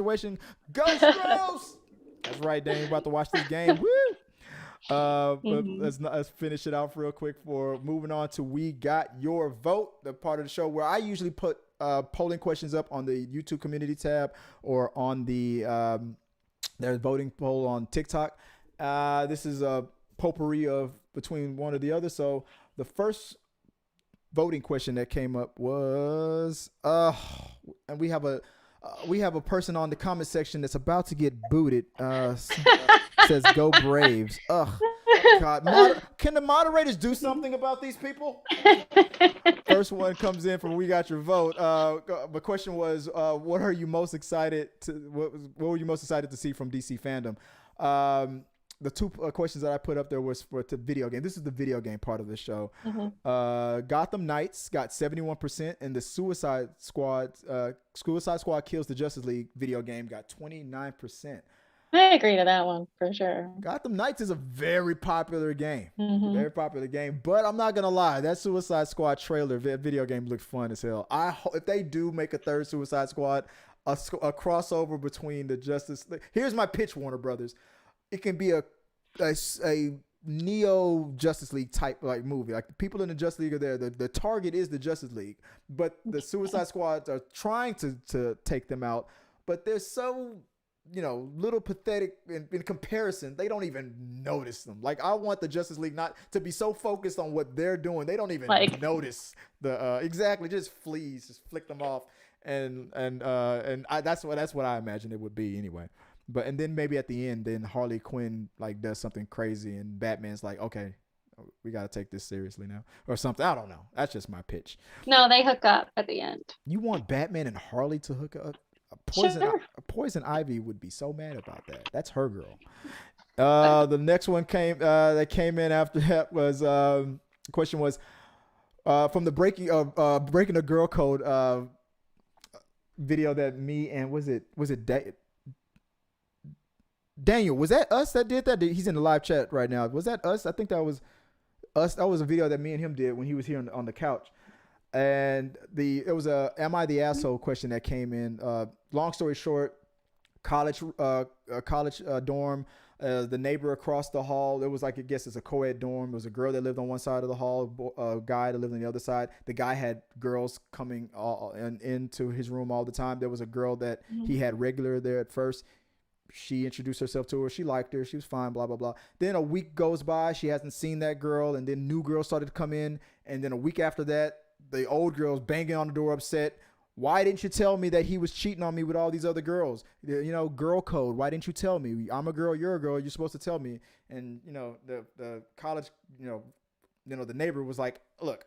situation. Go Stros! That's right, Dane. We're about to watch this game. Woo! But Mhm. let's finish it off real quick for moving on to We Got Your Vote, the part of the show where I usually put polling questions up on the YouTube community tab or on the there's voting poll on TikTok. This is a potpourri of between one or the other. So the first voting question that came up was and we have a person on the comment section that's about to get booted. Says go Braves. Ugh. God, can the moderators do something about these people? First one comes in from We Got Your Vote. The question was, what are you most excited to? What were you most excited to see from DC fandom? The two questions that I put up there was for the video game. This is the video game part of the show. Gotham Knights got 71%, and the Suicide Squad Kills the Justice League video game got 29%. I agree to that one for sure. Gotham Knights is a very popular game. Mm-hmm. Very popular game. But I'm not going to lie. That Suicide Squad trailer video game looked fun as hell. If they do make a third Suicide Squad, a crossover between the Justice League. Here's my pitch, Warner Brothers. It can be a Neo Justice League type like movie. Like the people in the Justice League are there. The target is the Justice League. But the Suicide Squads are trying to take them out. But they're so... little pathetic in comparison. They don't even notice them. Like I want the Justice League not to be so focused on what they're doing. They don't even notice the exactly. Just fleas, just flick them off, and that's what I imagine it would be anyway. But and then maybe at the end, then Harley Quinn like does something crazy, and Batman's like, okay, we got to take this seriously now, or something. I don't know. That's just my pitch. No, they hook up at the end. You want Batman and Harley to hook up? Poison Ivy would be so mad about that. That's her girl. The next one that came in after that was the question was from the breaking the girl code video that me and was it Daniel, was that us that did that? He's in the live chat right now. Was that us? I think that was us. That was a video that me and him did when he was here on the couch. And it was a am I the asshole question that came in. Long story short, college dorm. The neighbor across the hall. It was like, I guess it's a co-ed dorm. There was a girl that lived on one side of the hall, a guy that lived on the other side. The guy had girls coming into his room all the time. There was a girl that he had regular there at first. She introduced herself to her. She liked her. She was fine, blah, blah, blah. Then a week goes by. She hasn't seen that girl. And then new girls started to come in. And then a week after that, the old girl's banging on the door upset. Why didn't you tell me that he was cheating on me with all these other girls? Girl code. Why didn't you tell me? I'm a girl. You're a girl. You're supposed to tell me. And, the college, the neighbor was like, look,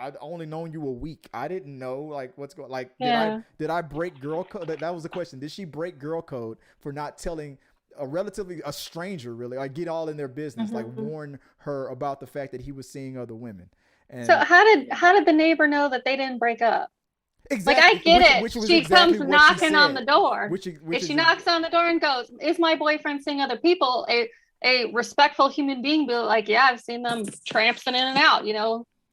I'd only known you a week. I didn't know like what's going like did I break girl code? That was the question. Did she break girl code for not telling a stranger really, like get all in their business, like warn her about the fact that he was seeing other women? And so how did the neighbor know that they didn't break up? Exactly. Like I get it. She exactly comes knocking on the door. If she knocks on the door and goes, "Is my boyfriend seeing other people?" A respectful human being be like, "Yeah, I've seen them tramping in and out.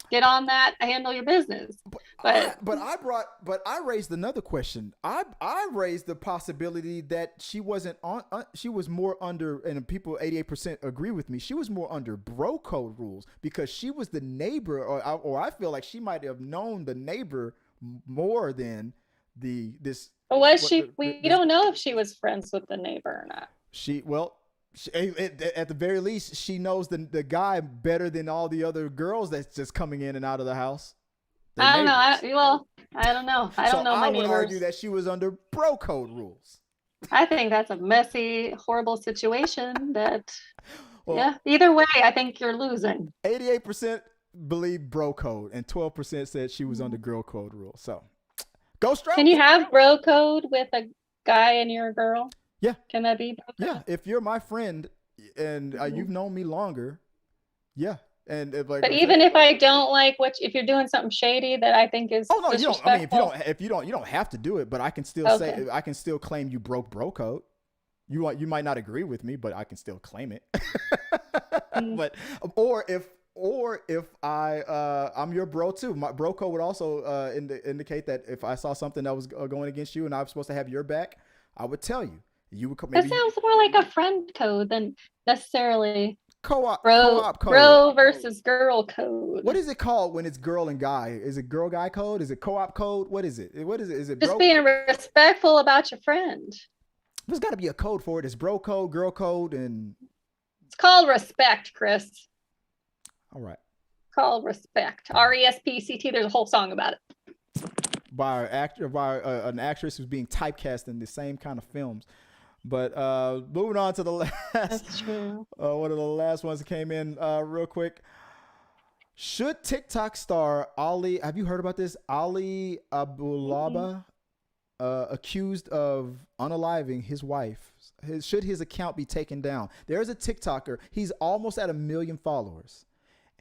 Get on that. Handle your business." But I raised another question. I raised the possibility that she wasn't on. She was more under, and people 88% agree with me. She was more under bro code rules because she was the neighbor, or I feel like she might have known the neighbor more than this. But was she? We don't know if she was friends with the neighbor or not. At the very least, she knows the guy better than all the other girls that's just coming in and out of the house. I don't know. I don't know. I don't know my neighbors. I would argue that she was under bro code rules. I think that's a messy, horrible situation that, either way, I think you're losing. 88% believe bro code and 12% said she was under girl code rules. So, go straight. Can you have bro code with a guy and you're a girl? Yeah. Can that be? Yeah. If you're my friend and you've known me longer, yeah. And but even if I don't like if you're doing something shady that I think is you don't. I mean, you don't have to do it, but I can still say I can still claim you broke bro code. You might not agree with me, but I can still claim it. But or if I'm your bro too. My bro code would also indicate that if I saw something that was going against you and I was supposed to have your back, I would tell you. You would That sounds more like a friend code than necessarily co-op code. Bro versus girl code. What is it called when it's girl and guy? Is it girl guy code? Is it co-op code? What is it? What is it? Is it just being respectful about your friend? There's got to be a code for it. It's bro code, girl code, and it's called respect, Chris. All right. Called respect. RESPCT. There's a whole song about it. By an actress who's being typecast in the same kind of films. But moving on to the last. That's true. One of the last ones that came in real quick. Should TikTok star Ali? Have you heard about this? Ali Abulaba, accused of unaliving his wife. Should his account be taken down? There's a TikToker. He's almost at 1 million followers.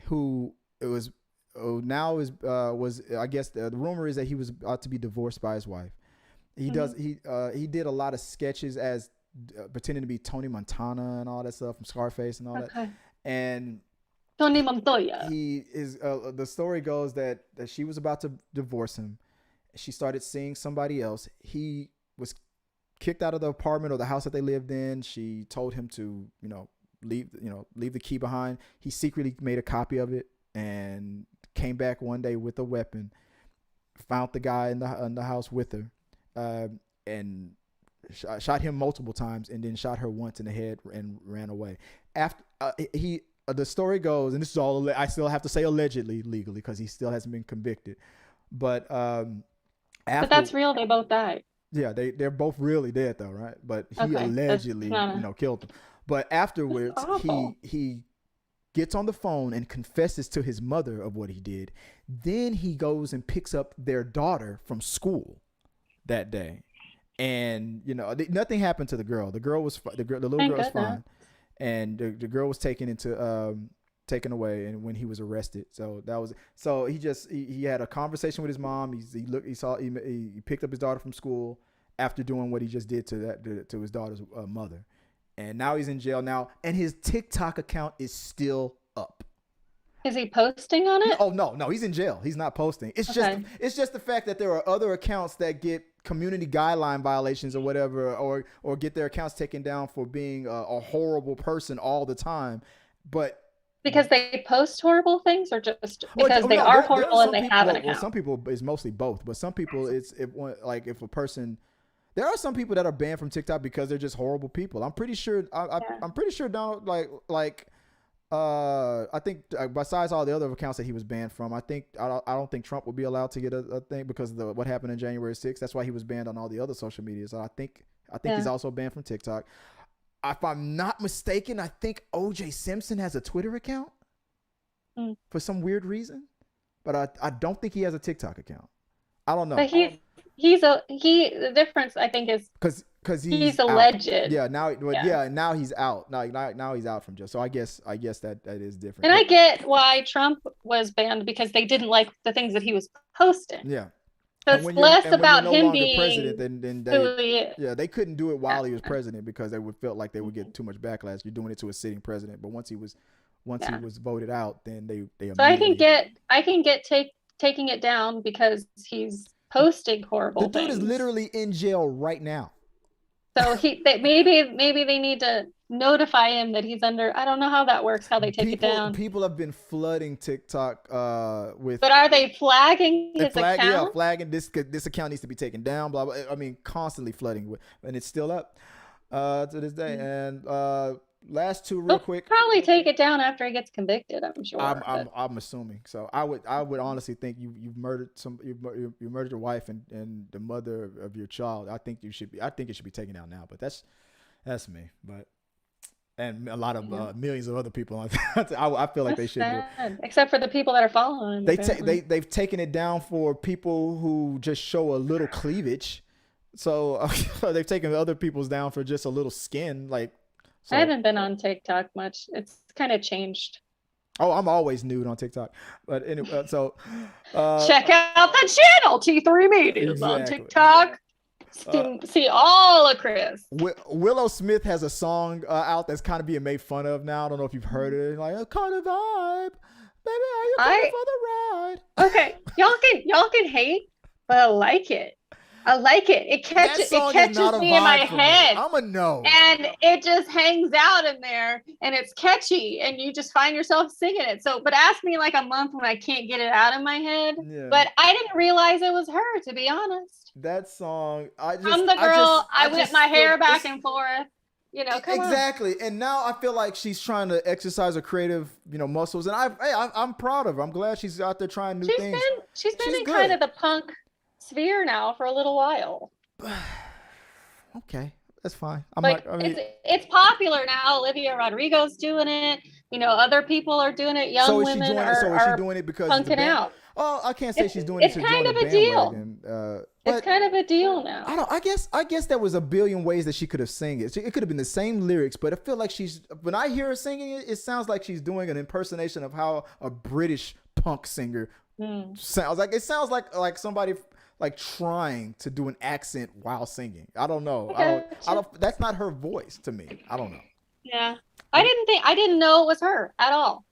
Who it was now is was I guess the rumor is that he was about to be divorced by his wife. He he did a lot of sketches as pretending to be Tony Montana and all that stuff from Scarface and all that. And Tony Montoya. He is. The story goes that she was about to divorce him. She started seeing somebody else. He was kicked out of the apartment or the house that they lived in. She told him to, leave the key behind. He secretly made a copy of it and came back one day with a weapon. Found the guy in the house with her, and shot him multiple times, and then shot her once in the head and ran away. After the story goes, and this is all I still have to say allegedly legally because he still hasn't been convicted. But but that's real. They both died. Yeah, they're both really dead though, right? But he allegedly killed them. But afterwards, he gets on the phone and confesses to his mother of what he did. Then he goes and picks up their daughter from school that day, and nothing happened to the girl. The girl was the little girl was fine, and the girl was taken away, and when he was arrested. He had a conversation with his mom. He picked up his daughter from school after doing what he just did to his daughter's mother. And now he's in jail now, and his TikTok account is still up. Is he posting on it? Oh no, he's in jail. He's not posting. It's just the fact that there are other accounts that get community guideline violations or whatever, or get their accounts taken down for being a horrible person all the time. But because they post horrible things, or just because they are horrible and they have an account? Well, some people, it's mostly both, but some people if a person. There are some people that are banned from TikTok because they're just horrible people. I'm pretty sure. I'm pretty sure. I think besides all the other accounts that he was banned from, I don't think Trump will be allowed to get a thing because of what happened in January 6th. That's why he was banned on all the other social media. So I think he's also banned from TikTok. If I'm not mistaken, I think O.J. Simpson has a Twitter account for some weird reason, but I don't think he has a TikTok account. I don't know. But the difference I think is because he's alleged. Yeah, now he's out. Now he's out from jail. So I guess that is different. And I get why Trump was banned because they didn't like the things that he was posting. Yeah. So it's less about him being president than who he is. Yeah, they couldn't do it while he was president because they would felt like they would get too much backlash. You're doing it to a sitting president, but once he was voted out, then they. So I can get taking it down because he's posting horrible things. The dude is literally in jail right now. So maybe they need to notify him that he's under. I don't know how that works. How they take it down. People have been flooding TikTok with. But are they flagging his account? Yeah, flagging this account needs to be taken down. Blah blah. I mean, constantly flooding with, and it's still up to this day. And last two real quick. Probably take it down after he gets convicted. I'm sure. I'm assuming. So I would honestly think you've murdered you murdered your wife and the mother of your child. I think it should be taken down now. But that's me. But and a lot of millions of other people. I feel like they should do it. Except for the people that are following. They've taken it down for people who just show a little cleavage. So they've taken other people's down for just a little skin, like. So, I haven't been on TikTok much. It's kind of changed. Oh, I'm always nude on TikTok. But anyway, check out the channel T3 Media on TikTok. See all of Chris. Willow Smith has a song out that's kind of being made fun of now. I don't know if you've heard it. Like a kind of vibe, baby. Are you coming for the ride? Okay, y'all can hate, but I like it. I like it. It catches me in my head. I'm a no. And it just hangs out in there and it's catchy and you just find yourself singing it. So, but ask me like a month when I can't get it out of my head. Yeah. But I didn't realize it was her, to be honest. That song, I'm the girl, I whip my hair back and forth. You know, exactly. And now I feel like she's trying to exercise her creative, muscles. And I'm proud of her. I'm glad she's out there trying new things. She's been in kind of the punk sphere now for a little while. Okay, that's fine. It's popular now. Olivia Rodrigo's doing it. Other people are doing it. Young women are she doing it because punking out. Oh, I can't say she's doing it. It's kind of a deal. It's kind of a deal now. I guess there was a billion ways that she could have sang it. It could have been the same lyrics, but I feel like when I hear her singing it, it sounds like she's doing an impersonation of how a British punk singer sounds. Like it sounds like somebody like trying to do an accent while singing. I don't know. Okay. I don't. That's not her voice to me. I don't know. Yeah, I didn't know it was her at all.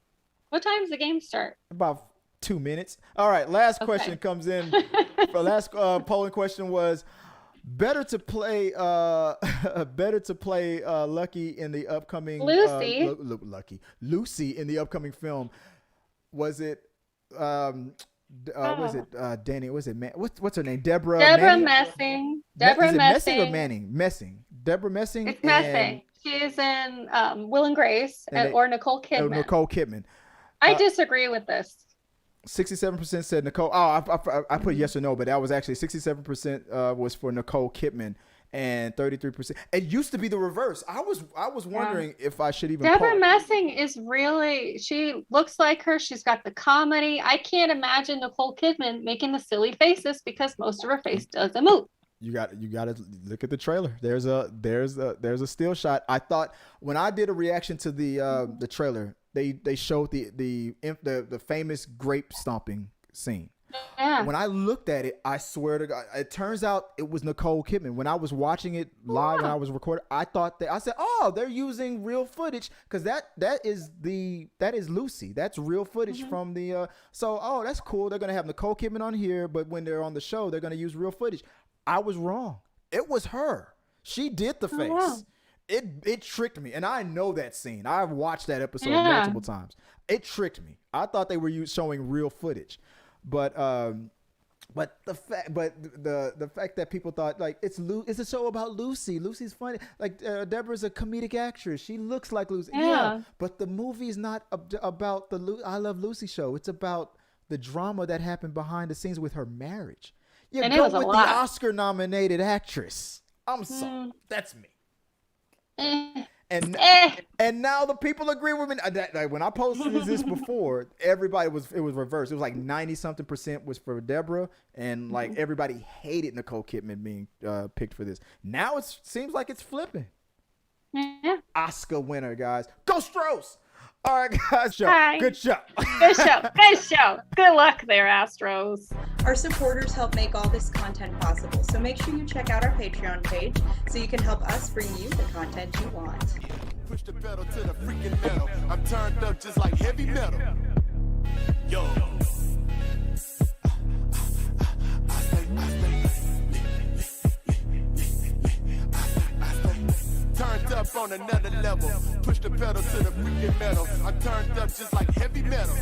What time does the game start? About 2 minutes. All right. Last question comes in. The last polling question was better to play Lucky in the upcoming Lucy in the upcoming film. Was it was it Danny? Was it what's her name? Deborah Messing. Deborah Messing. Messing or Manning? Messing. Deborah Messing. It's Messing. She is in Will and Grace or Nicole Kidman. Nicole Kidman. I disagree with this. 67% said Nicole. Oh, I put yes or no, but that was actually 67% was for Nicole Kidman and 33%. It used to be the reverse. I was wondering if I should even. Deborah Messing is really. She looks like her. She's got the comedy. I can't imagine Nicole Kidman making the silly faces because most of her face doesn't move. You got to look at the trailer. There's a still shot. I thought when I did a reaction to the trailer. They showed the famous grape stomping scene. Yeah. When I looked at it, I swear to God, it turns out it was Nicole Kidman. When I was watching it live and I was recording, I said, oh, they're using real footage because that is Lucy. That's real footage from the. That's cool. They're gonna have Nicole Kidman on here, but when they're on the show, they're gonna use real footage. I was wrong. It was her. She did the face. Wow. It tricked me, and I know that scene. I've watched that episode multiple times. It tricked me. I thought they were showing real footage, but the fact that people thought like it's a show about Lucy. Lucy's funny. Like Deborah's a comedic actress. She looks like Lucy. Yeah. But the movie is not about the I Love Lucy show. It's about the drama that happened behind the scenes with her marriage. You go with the Oscar-nominated actress. I'm sorry. That's me. And now the people agree with me. Like when I posted this before, it was reversed. It was like 90-something% was for Deborah, and like everybody hated Nicole Kidman being picked for this. Now it seems like it's flipping. Yeah. Oscar winner, guys. Go Stros! All right, guys. Good show. Good show. Good luck there, Astros. Our supporters help make all this content possible, so make sure you check out our Patreon page so you can help us bring you the content you want. Push the pedal to the freaking metal. I'm turned up just like heavy metal. Yo. Turned up on another level. Push the pedal to the freaking metal. I'm turned up just like heavy metal.